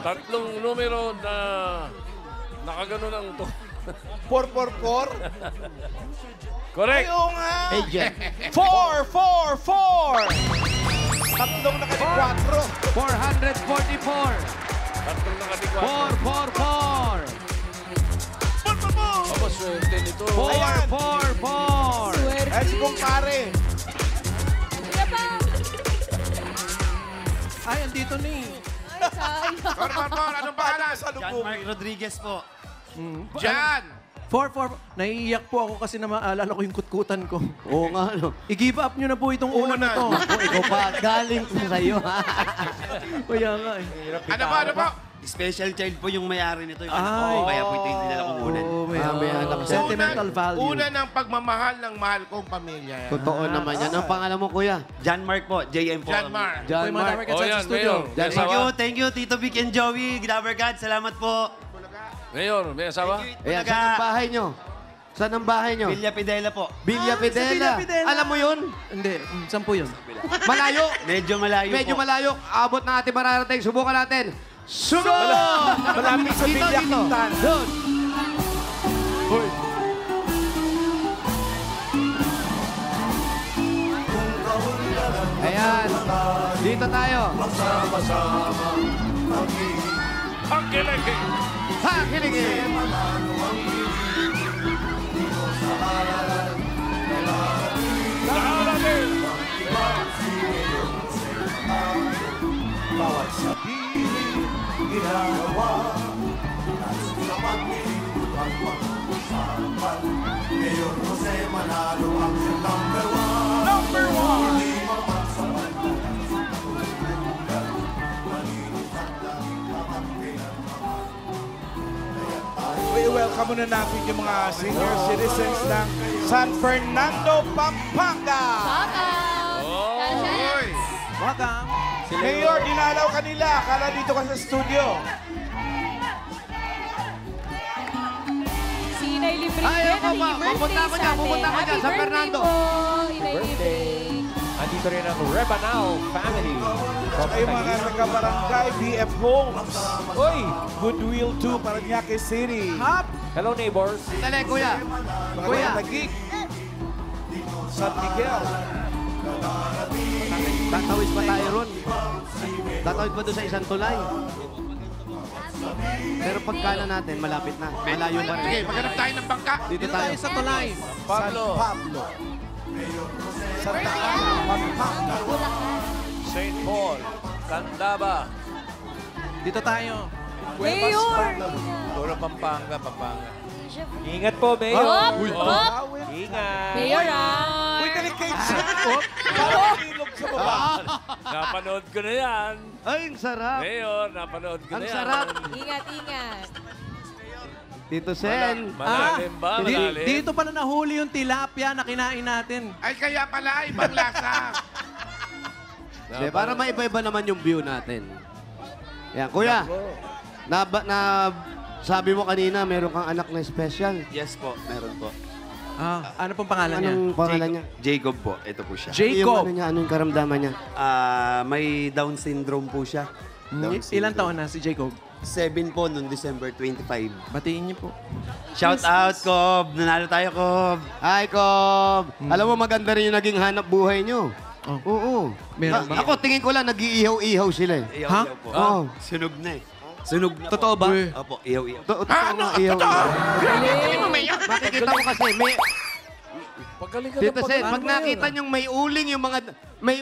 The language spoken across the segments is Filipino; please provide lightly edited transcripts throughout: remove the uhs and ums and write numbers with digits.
Tatlong numero na nakaganon ang to. 444? Correct. Ayaw nga! Agent. 444! Tatlong nakalikwatro. 444. Tatlong nakatikwa. 444. Aba, swerte nito. 444. Ay, si kumpare. Ay, andito na eh. Por, anong pangalan? Salubong. Mark Rodriguez po. Jan! 444. Naiiyak po ako kasi na maalala ko yung kutkutan ko. Oo nga, no. I-give up nyo na po itong ulam na to. Ikaw pa, galing po sa'yo. Kaya nga eh. Ano po? Special child po yung may-ari nito. Yung Ay. kaya po ito yung dinala kong unan. Oo, may anak siya. sentimental value. Una ng pagmamahal ng mahal kong pamilya. Totoo naman yan. Ang pangalan mo, kuya? John Mark po, JM po. John Mar. John May mga Mark. Dabarkats Oh, sa yan, studio. Mayor. May Thank you, Tito Vic and Joey. Grabber God, salamat po. Mayor, may asawa? Ayan, saan ang bahay nyo? Saan ang bahay nyo? Villa Pidela po. Villa Sa Villa Pidela. Pidela. Alam mo yun? Hindi, saan po yun? Malayo. Medyo malayo Medyo po. malayo. Abot na ating mararating. Subukan natin. Sunod! Malapit sa Dito, Villa dito. Quintana. Doon. Ayan. Dito tayo. Ang kilig! Ha, kiligin. Darating! I-welcome muna natin yung mga senior citizens ng San Fernando, Pampanga. Welcome. Mayor, dinalaw ka nila. Akala dito ka sa studio. Si Inay Libre Ay, din, ako ba? Pupunta ako dyan, pupunta ako dyan, San Fernando. Inay Libre. Andito rin ang Rebanal family. Tsaka yung mga taga-barangay, BF Homes. Uy, Goodwill 2, Parañaque City. Hop! Hello, neighbors. Dali, kuya. Mga Kuya. Tagig. San Miguel. Tatawid pa tayo ron. Tatawid pa doon sa isang tulay. Pero pagkala natin, malapit na. Malayo pa Sige, rin. maghanap tayo ng bangka. Dito tayo. Sa tulay. San Pablo. Santa Ana, Pampanga. St. Paul, Candaba, Dito tayo. Mayor! Puro Pampanga. Ingat po, Mayor. Hop! Uy, Hop! Ingat. Mayor, ah! Uy, delicate siya. Parang ilog sa baba. napanood ko na yan. Ay, ang sarap. Mayor, napanood ko Ang na yan. sarap. Ingat, ingat. Tito Sen. Malalim ba? Malalim? Dito pala nahuli yung tilapia na kinain natin. Ay, kaya pala, ibang lasa. De, para maiba-iba naman yung view natin. Yan, kuya. Sabi mo kanina, meron kang anak na special. Yes po, meron po. Ano pong pangalan niya? Anong pangalan niya? Jacob po, ito po siya. Yung Jacob. ano niya, ano yung karamdaman niya? May Down syndrome po siya. Down Ilan syndrome. taon na si Jacob? 7 po noong December 25. Batiin niyo po. Shout out, Cob! Nanalo tayo, Cob! Ay, Kob. Alam mo, maganda rin yung naging hanap buhay niyo. Oh. Oo. Meron ba? Ako, tingin ko lang, nag-iihaw-ihaw sila eh. Iyaw-iyaw po. Oo. Sunog na eh. Sunog na Totoo ba? Uy. Opo, iyaw-iyaw. Totoo nga, ihaw-ihaw. Makikita mo kasi, Pagaling ka Tito ng Sen, pag pagaling, nakita Mayor. niyong may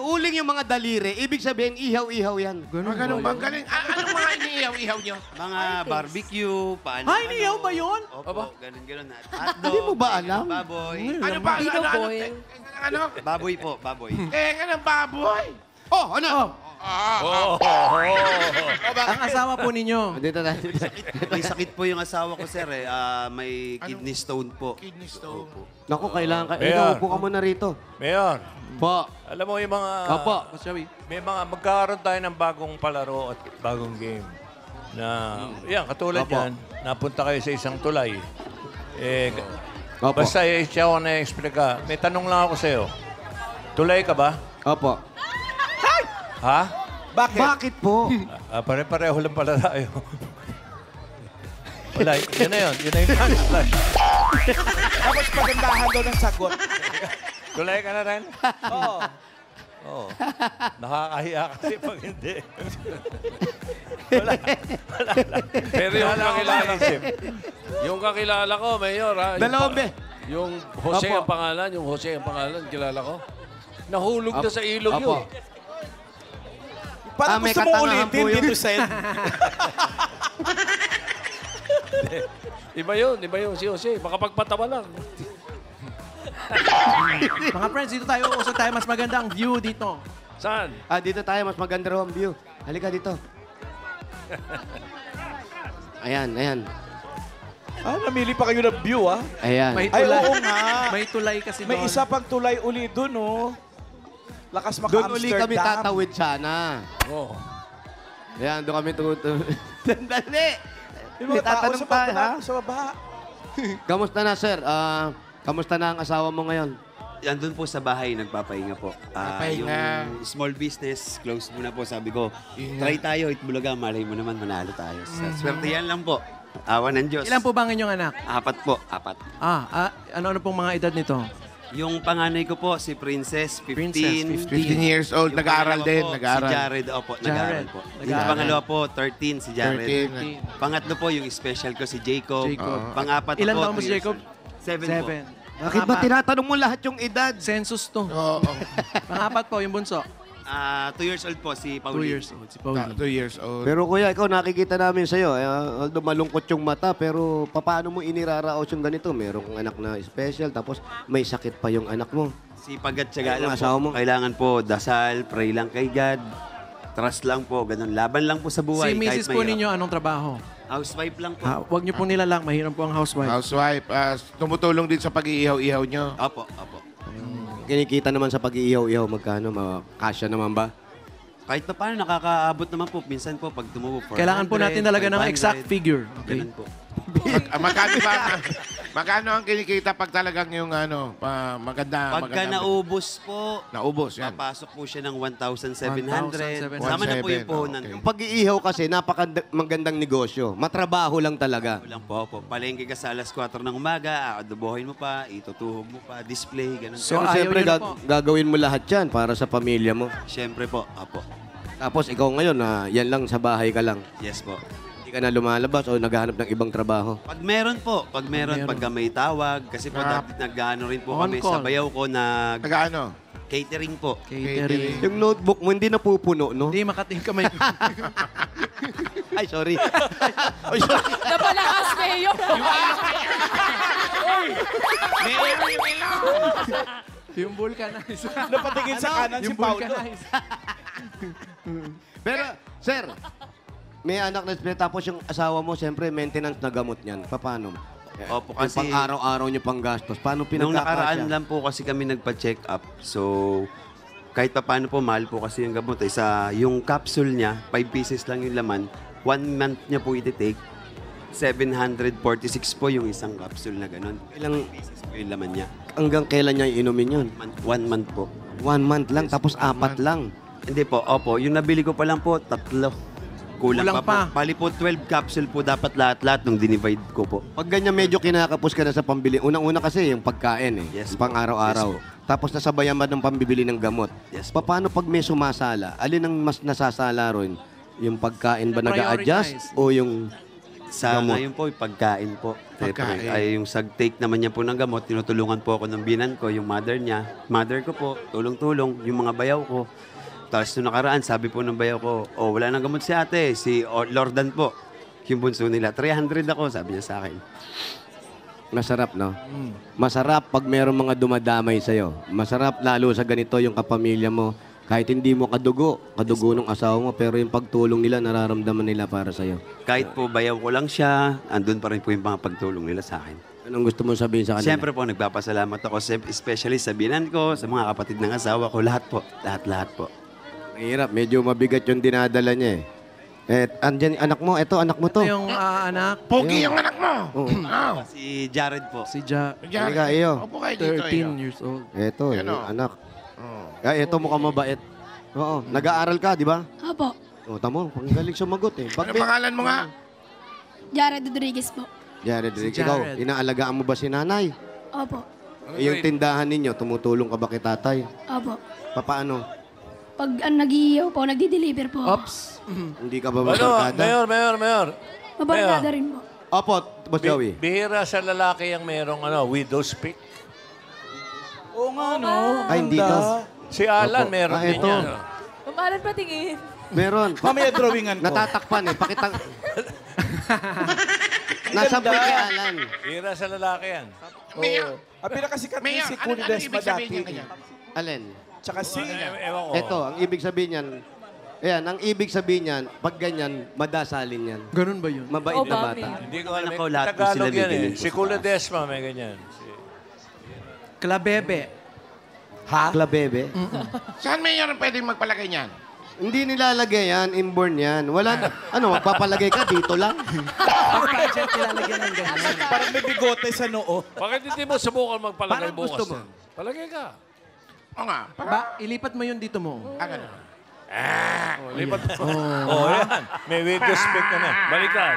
uling yung mga daliri, ibig sabihin, ihaw-ihaw yan. Ganun ba? Galing. Anong mga iniihaw-ihaw nyo? Mga barbecue, paano? Ay, niyaw ba yun? Opo, ganun-ganun na. Hotdog, Hindi mo ba alam? baboy. Ano ba? Dino Ano? boy. Ano? Baboy po, baboy. Nga ng baboy. Oh, ano? Ang asawa po ninyo. Dito tayo. May sakit po yung asawa ko, sir eh. May kidney stone po. Kidney stone. Naku, kailangan ka. Mayor. Ikaw, upo ka muna rito. Mayor, Po. alam mo yung mga... Opo. May mga magkakaroon tayo ng bagong palaro at bagong game. Na, yan, katulad Opo. yan, napunta kayo sa isang tulay. Opo. Basta siya ako na-explica. May tanong lang ako sa'yo. Tulay ka ba? Opo. Ha? Bakit? Bakit po? Pare-pareho lang pala tayo. Wala, yun na yun. Yun na yung punchline. Tapos pagandahan daw ng sagot. Tulay ka na rin? Oo. Oo. Nakakahiya kasi pag hindi. Wala. Pero yung Wala akong kakilala ko, maisip. yung kakilala ko, Mayor, ha? Dalawang be. Yung Jose Apo. ang pangalan, kilala ko. Nahulog na sa ilog Apo. yun. Parang may gusto mo katangahan ulitin po yun. dito, Sen. Iba yun, si Jose. Makapagpatawa lang. Mga friends, dito tayo. Usap tayo. Mas maganda ang view dito. Saan? Dito tayo, mas maganda raw ang view. Halika dito. Ayan. Namili pa kayo ng view, ah. Ayan. May Ay, tulay. oo nga. May tulay kasi May doon. isa pang tulay uli dun, oh. Lakas Doon uli kami maka-Amsterdam. tatawid sana. Oh. Ayan, doon kami tutulog. Sandali! Yung mga tao Tatanong sa tayo, baba, ha? sa baba. Kamusta na, sir? Kamusta na ang asawa mo ngayon? Andun po sa bahay, nagpapahinga po. Papahinga. Yung small business, close muna po. Sabi ko, try tayo, Itbulaga, malay mo naman, manalo tayo. Swerte yan lang po. Awa ng Diyos. Ilan po ba ang inyong anak? 4 po, 4. Ano pong mga edad nito? Yung panganay ko po, si Princess, 15. Princess, 15 years old, Yung nag-aaral pangalawa din, po, nag-aaral. Si Jared, opo, nag-aaral po. Yung Nag-aaral. pangalawa po, 13, si Jared. 13. Pangatlo po, yung special ko, si Jacob. Jacob. Pang-apat Ilan po, taon mo si 2 years Jacob? old. 7 po. 7. Bakit ba tinatanong mo lahat yung edad? Census to. Oo. Pangapat po, yung bunso. 2 years old po, si 2 Pauline. years old. Si Pauli. 2 years old. Pero kuya, ikaw nakikita namin sa'yo. Although malungkot yung mata, pero paano mo iniraraos yung ganito? Merong anak na special, tapos may sakit pa yung anak mo. Sipag at tiyaga Ay, lang asawa po. mo? Kailangan po, dasal, pray lang kay God. Trust lang po, ganun. Laban lang po sa buhay. Si Mrs. kahit po mahirap. ninyo, anong trabaho? Housewife lang po. Huwag niyo po nilalang, mahirap po ang housewife. Housewife, tumutulong din sa pag-iihaw-ihaw nyo. Opo, opo. Kinikita naman sa pag-iihaw-ihaw, magkano? Kasya naman ba? Kahit pa paano, nakakaabot naman po. Minsan po, pag tumubo, 400, Kailangan po natin talaga ng 500, exact figure. Okay? Ganun po. Magkano ang kinikita pag talagang yung maganda? Pagka naubos po, Naubos, yan. papasok po siya ng 1,700. Sama na po 1,700, yung puhunan. okay. Yung pag-iihaw kasi, magandang negosyo. Matrabaho lang talaga. Walang po. Palengke ka sa alas 4 ng umaga, aadobohin mo pa, itutuhog mo pa, display, ganun. So, Pero ayaw siyempre, niyo na po. gagawin mo lahat yan para sa pamilya mo. Siyempre po, opo. Tapos ikaw ngayon, yan lang sa bahay ka lang. Yes po. Hindi ka na lumalabas o naghahanap ng ibang trabaho. Pag meron po, pagka may tawag, kasi po dapat nag-ano rin po On kami call. sa bayaw ko na Nag-ano? catering po. Catering. Yung notebook mo hindi napupuno, no? Hindi makating kamay. Ay, sorry. Ay, sorry. Napalakas, Mayor. Yung vulcanize. Napatingin sa kanan si Yung Paulo. vulcanize. Pero, sir, may anak na tapos yung asawa mo, siyempre, maintenance na gamot niyan. Paano? Opo, Yung kasi pang-araw-araw niyo pang gastos. Paano nung nakaraan pinagkakasya? lang po kasi kami nagpa-check up. So, kahit pa paano po, mahal po kasi yung gamot. Yung capsule niya, 5 pieces lang yung laman. 1 month niya po iti-take. 746 po yung isang capsule na ganun. Ilang, Pieces po yung laman niya. hanggang kailan niya inumin yun? 1 month po. 1 month lang, tapos 4 lang. Hindi po, opo. Yung nabili ko pa lang po, 3. Kulang Kulang pa pa. po. Bali po, 12 capsule po dapat lahat-lahat nung dinivide ko po. Pag ganyan medyo kinakapos ka na sa pambili. Unang-una kasi yung pagkain Yes yung po. pang-araw-araw. Yes Tapos nasabayan ba ng pambibili ng gamot? Yes po. Paano pag may sumasala? Alin ang mas nasasala ron? Yung pagkain ba nag-a-adjust? O yung Sa gamot? ngayon po, yung pagkain po. Pagkain. Ay, yung sag-take naman niya po ng gamot, tinutulungan po ako ng binan ko, yung mother niya. Mother ko po, tulong-tulong, yung mga bayaw ko. Tapos nung nakaraan, sabi po ng bayaw ko, wala nang gamot si ate, si Lordan po. Yung bunso nila, 300 ako, sabi niya sa akin. masarap, no? Masarap pag merong mga dumadamay sa'yo. Masarap lalo sa ganito yung kapamilya mo. Kahit hindi mo kadugo ng asawa mo, pero yung pagtulong nila, nararamdaman nila para sa'yo. Kahit po bayaw ko lang siya, andun pa rin po yung mga pagtulong nila sa akin. Anong gusto mong sabihin sa kanila? Siyempre po, nagpapasalamat ako, especially sa binan ko, sa mga kapatid ng asawa ko, lahat po, lahat po. Mahirap, medyo mabigat yung dinadala niya eh. Andyan, anak mo to. Ito yung anak, Pogi yung anak mo! Oo. Si Jared po. si Halika, iyo. Opo kayo dito, 13 years old. Ito, Ano? yung anak. Oh. Ito mukhang mabait. Oo. Nag-aaral ka, di ba? Opo. O, tamo. Panggaling sumagot eh. Ano pangalan mo nga? Jared Rodriguez po. Jared, Si ikaw, Jared. inaalagaan mo ba si nanay? Opo. Yung tindahan ninyo, tumutulong ka ba kay tatay? Opo. Paano? Pag nag-iiyaw po, nagdi-deliver po. Ops. Hindi ka ba Ano, mabarkada? mayor. Mabarkada rin po. Opo, Boss Joey. Bihira sa lalaki ang merong widow's peak. Oo nga, no? Ay, hindi to. Si Alan, Opo. meron Ah, din ito. yan. Mamahalan patingin. Meron. Mamaya drawingan ko. Natatakpan eh. Pakitang... Nasa Ganda. break kay Alan. Bihira sa lalaki yan. Mayor. Ang pinakasikat ni Mayor, si ano Kuya Desma ibig sabihin dati. niya ganyan? Alin? Tsaka si... Ewan ko. Ito, ang ibig sabihin niyan, ayan, ang ibig sabihin niyan, pag ganyan, madasalin yan. Ganun ba yun? Mabait Oh, na Bami. bata. Hindi ko alam. Ako, lahat po Tagalog sila may yan eh. ganun po Si sa Kuya taas. Desma may ganyan. Klabebe. Klabebe. Saan mayor ang pwedeng magpalagay niyan? Hindi nilalagay yan, inborn yan. Wala, ano, magpapalagay ka dito lang. Pag-pageant nilalagyan ng ganyan. Parang may bigote sa noo. Bakit hindi mo subukan magpalagay Parang gusto bukas? mo. Palagay ka. O nga. Ba, ilipat mo yun dito mo. Ganun. Lipat mo. Oh, yan. May widow's peak ka na. Balikan.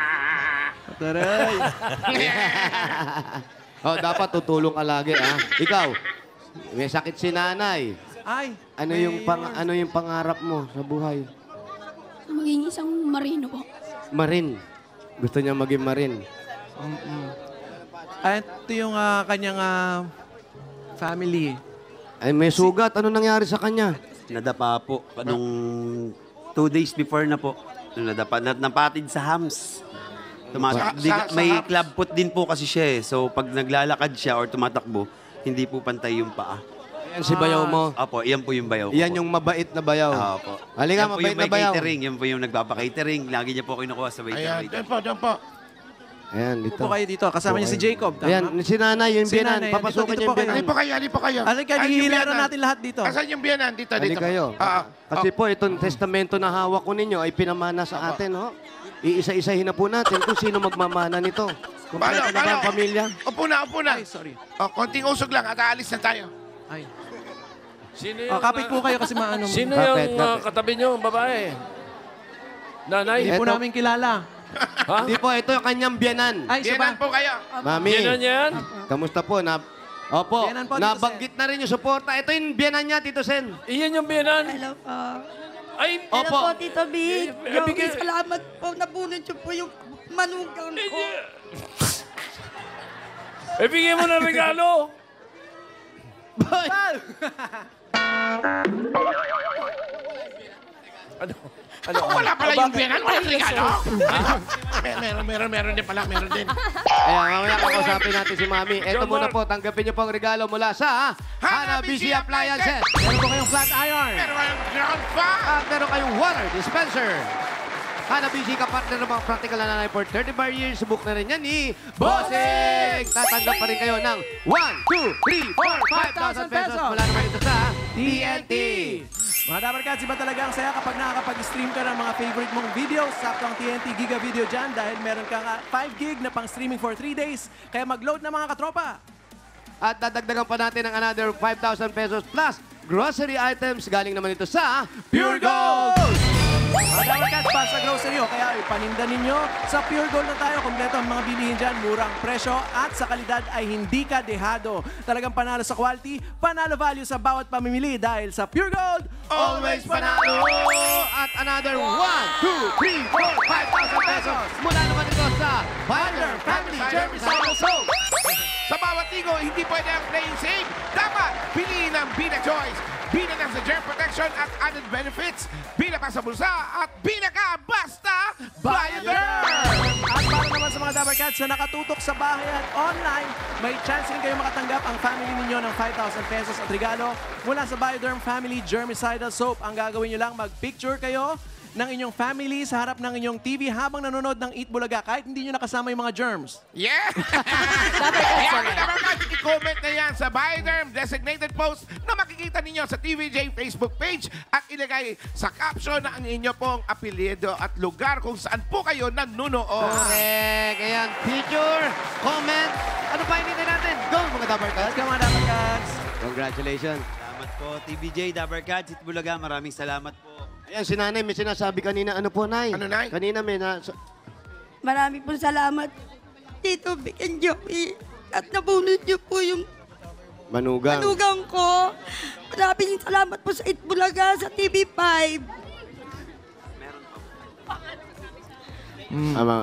Taray. Oh, dapat tutulong ka lagi, ha? Ikaw, may sakit si nanay. Ay. Ano yung pangarap mo sa buhay? Maging isang marino po. Marin. Gusto niya maging marin. Ay, ito yung kanyang family. Ay, may sugat. Ano nangyari sa kanya? Nadapa po. Nung 2 days before na po. Nung nadapa, napatid sa hams. May hams? club foot din po kasi siya eh. So pag naglalakad siya or tumatakbo, hindi po pantay yung paa. Yan si bayaw mo. Apo, yan po yung bayaw ko Yan po. yung mabait na bayaw. Apo. Halika, Yan po mabait yung na may bayaw. catering. Yan po yung nagpapa-catering. Lagi niya po kinukuha sa Ayan, waiter. doon po. Ayan, dito. Po kayo dito. Kasama niyo si Jacob. Tama? Ayan, si nanay, yung Si biyanan. nanay, Papasukin dito niyo yung po kayo. biyanan. Ali po kayo. Alin ka, Ay, yung hihilaran biyanan. natin lahat dito. Asan yung biyanan? Dito. Halika kayo. Kasi po, itong testamento na hawak ko ninyo ay pinamana sa atin, ho? Iisa-isahin na po natin kung sino magmamana nito. Kumpleto na ba ang pamilya? Upo na. Ay, sorry. Konting usog lang at aalis na tayo. Ay. Sino Kapit po kayo kasi maano. Sino Kapit, yung kapit. katabi niyo, babae? Nanay? Hindi po Eto. namin kilala. Ha? Hindi po, ito yung kanyang biyanan. Ay, isa Biyanan pa. po kayo. Mami, Yan yan? kamusta po? Opo, Biyanan po, Tito nabanggit na rin yung suporta. Ito yung biyanan niya, Tito Sen. Iyan yung biyanan? Hello po. Ay, Opo. Hello po, Tito Big. bigay- Salamat po. Nabunod niyo po yung manugang ko. bigyan mo ng regalo. Wala pala yung biyanan. Walang regalo. Meron din pala. Meron din. Ayan, mamaya kakausapin natin si Mami. Ito muna po, tanggapin niyo po ang regalo mula sa Hanabishi Appliances. Meron po kayong flat iron. Meron kayong ground fan. At meron kayong water dispenser. Hanabishi, kapartner ng mga practical na nanay for 35 years. Subok na rin yan ni Bossing! Tatanggap pa rin kayo ng 1, 2, 3, 4, 5,000 pesos. Mula naman ito sa TNT. Mga Dabarkads, iba talaga ang saya kapag nakakapag-stream ka ng mga favorite mong videos. Sakto ang TNT Giga Video dyan dahil meron kang 5 gig na pang streaming for 3 days. Kaya mag-load na mga katropa. At dadagdagan pa natin ng another 5,000 pesos plus grocery items galing naman ito sa Pure Gold! Mga Dabarkads, para sa grocery o kaya ipaninda ninyo. Sa Pure Gold na tayo, kompleto ang mga bilihin dyan, murang presyo at sa kalidad ay hindi ka dehado. Talagang panalo sa quality, panalo value sa bawat pamimili dahil sa Pure Gold, Always panalo! At another 1, 2, 3, 4, 5,000 pesos mula naman ito sa Binder Family Germicidal Soap. Sa bawat ligo, hindi pwede ang playing safe. Dapat piliin ang Bina Choice. Bina na sa germ protection at added benefits. Bina pa sa bulsa at Bina ka basta Bioderm! At para naman sa mga Dabarkads na nakatutok sa bahay at online, may chance rin kayo makatanggap ang family ninyo ng 5,000 pesos at regalo mula sa Bioderm Family Germicidal Soap. Ang gagawin nyo lang, mag-picture kayo ng inyong family sa harap ng inyong TV habang nanonood ng Eat Bulaga kahit hindi nyo nakasama yung mga germs. Yeah! I-comment na yan sa Bioderm designated post na makikita ninyo sa TVJ Facebook page at ilagay sa caption na ang inyo pong apelyido at lugar kung saan po kayo nanonood. Correct. Ayan, picture, comment. Ano pa hinintay natin? Go, mga Dabarkads. Let's go mga Dabarkads! Congratulations. Salamat po, TVJ, Dabarkad, Sitbulaga, maraming salamat po. Ayan, si Nanay, may sinasabi kanina. Ano po, Nay? Ano, Nay? Kanina may Marami po salamat, Tito Vic and Joey. At nabunod niyo po yung manugang. manugang ko. Maraming salamat po sa Itbulaga, sa TV5.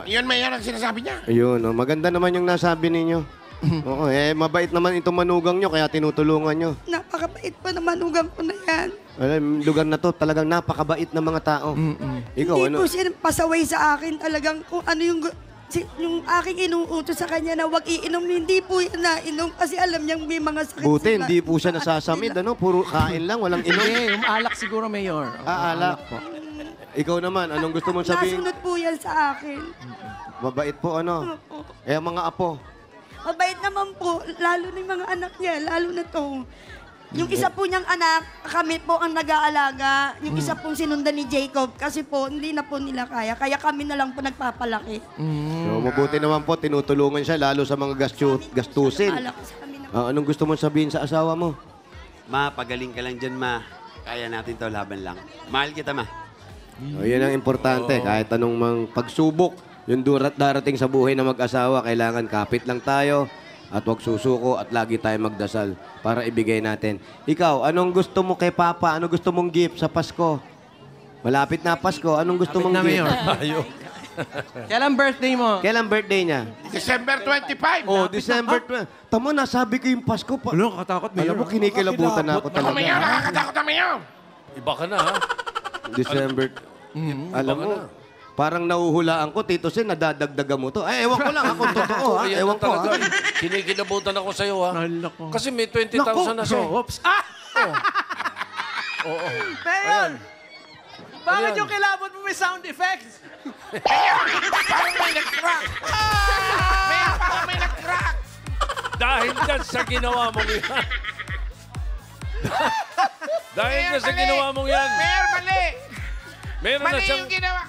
Yun, Mayor, ang sinasabi niya. Ayun, oh, maganda naman yung nasabi ninyo. Oo, mabait naman itong manugang nyo, kaya tinutulungan nyo. Napakabait po na manugang ko na yan. Alam, lugar na to, talagang napakabait ng mga tao. Ikaw, Hindi ano? po siya pasaway sa akin talagang kung ano yung aking inuutos sa kanya na huwag iinom, hindi po yan nainom kasi alam niyang may mga sakit Buti, sila. hindi po siya nasasamid, ano? Puro kain lang, walang inom. Hindi, alak siguro, Mayor. Alak po. Ikaw naman, anong gusto mong sabihin? Nasunod po yan sa akin. Mabait po, ano? Mga apo. Mabait naman po, lalo na yung mga anak niya, lalo na to. Yung isa po niyang anak, kami po ang nag-aalaga. Yung isa pong sinundan ni Jacob kasi po, hindi na po nila kaya. Kaya kami na lang po nagpapalaki. So, mabuti naman po, tinutulungan siya lalo sa mga gastusin. Anong gusto mong sabihin sa asawa mo? Ma, pagaling ka lang dyan, ma. Kaya natin to, laban lang. Mahal kita, ma. Yan ang importante. Kahit anong pagsubok, yung darating sa buhay na mag-asawa, kailangan kapit lang tayo at huwag susuko at lagi tayo magdasal para ibigay natin. Ikaw, anong gusto mo kay Papa? Anong gusto mong gift sa Pasko? Malapit na Pasko. Anong gusto mong gift? Kailan birthday mo? Kailan birthday niya? December 25. Oh, December 12. Tama, nasabi ko yung Pasko pa. Ano, katakot, Alam mo, kinikilabutan na ako Ako, talaga. Mayor, nakakatakot na, Mayor. Iba ka na, ha? December. Alam mo, parang nahuhulaan ko, Tito Sen, nadadagdagan mo to. Ay, ewan ko lang, ako totoo, ha? Ayan Ewan na ko, ha? talaga. Kinikilabutan ako sa'yo, ha? Kasi may 20,000 na siya. Oops. Ah! Oo. Mayor! Bakit Ayan. yung kilabot mo may sound effects? Parang may nag-crack. Mayor, parang may nag-crack. Dahil dyan sa ginawa mong yan. Dahil Mayor, dyan sa mali. ginawa mong yan. Mayor, mali. Meron na Mali siyang... yung ginawa.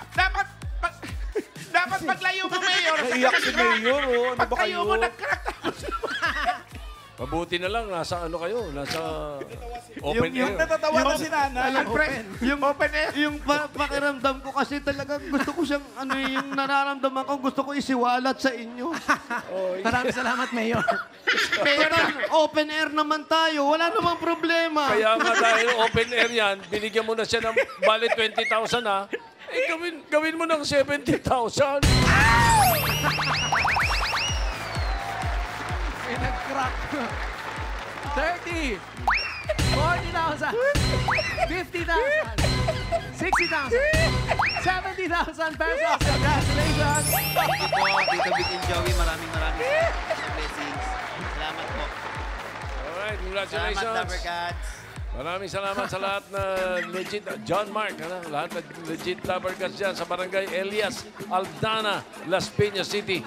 Dapat paglayo mo, Mayor. Naiyak si Mayor, oh. Ano ba Paglayo kayo? mo, nag-crack tapos. Mabuti na lang, nasa ano kayo? Nasa open Yung air. natatawa na si Nanay. Yung open air. Yung pakiramdam ko kasi talagang gusto ko siyang, ano yung nararamdaman ko, gusto ko isiwalat sa inyo. Maraming salamat, Mayor. Total, open air naman tayo, wala namang problema. Kaya nga dahil open air yan, binigyan mo na siya ng bali 20,000 ha. Eh gawin mo ng 70,000. May nag-crack. 30. 40,000. 50,000. 60,000. 70,000 pesos. Congratulations. Thank you po, Tito Vic and Joey. Maraming blessings. Salamat po. Alright, Salamat, congratulations. Dabarkads. Maraming salamat sa lahat na legit. John Mark, lahat na legit Dabarkads dyan sa Barangay Elias, Aldana, Las Piñas City.